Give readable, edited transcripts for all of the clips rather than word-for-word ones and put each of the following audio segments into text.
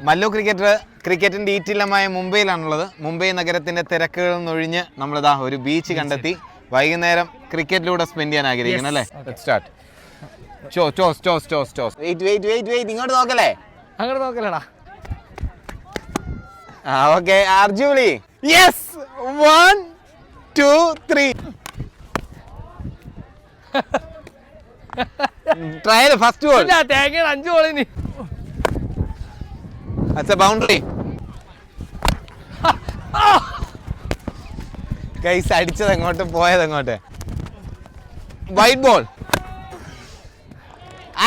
മല്ലു ക്രിക്കറ്റിന്റെ ഈറ്റില്ലമായ മുംബൈയിലാണുള്ളത്. മുംബൈ നഗരത്തിന്റെ തിരക്കുകളിൽ നിന്നൊഴിഞ്ഞ് നമ്മളിതാ ഒരു ബീച്ച് കണ്ടെത്തി വൈകുന്നേരം ക്രിക്കറ്റിലൂടെ സ്പെൻഡ് ചെയ്യാൻ ആഗ്രഹിക്കണം അല്ലേ? ഇങ്ങോട്ട് നോക്കല്ലേ? അങ്ങോട്ട് നോക്കലടാ. ഓക്കെ അർജുലി. Yes 1 2 3 trial first ball. തേങ്ങ 5 ബോളിന്. That's a boundary. ഗൈസ് അടിച്ചത് എങ്ങോട്ട് പോയത് എങ്ങോട്ട്? White ball.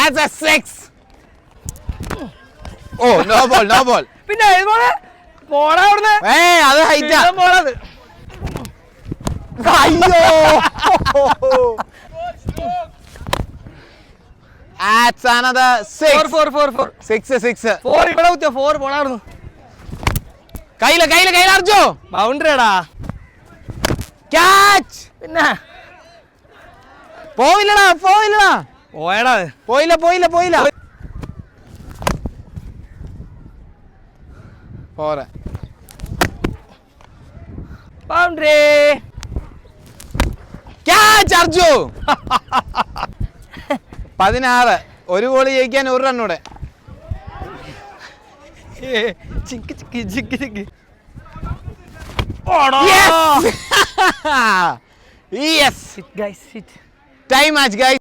As a 6. Oh, no ball. പിന്നെ പോടാ അവിടുന്ന്. അത് ഹൈറ്റാ. പോണത്. അയ്യോ. That's another 6. 4. 6. 4 ഇവിടെ കുത്തിയ 4 പോണായിരുന്നു. കയ്യില അർജു. ബൗണ്ടറിയാടാ. ക്യാച്ച്. പിന്നെ പോയില്ലടാ. പോയടാ. പോയില്ല. പോരെ. ബൗണ്ടറി. ക്യാച്ച് അർജു. 16. ഒരു ഗോൾ ജയിക്കാൻ 1 റണ്ണൂടെ. ചിക്ക്. Yes. Sit guys, sit. Time match guys.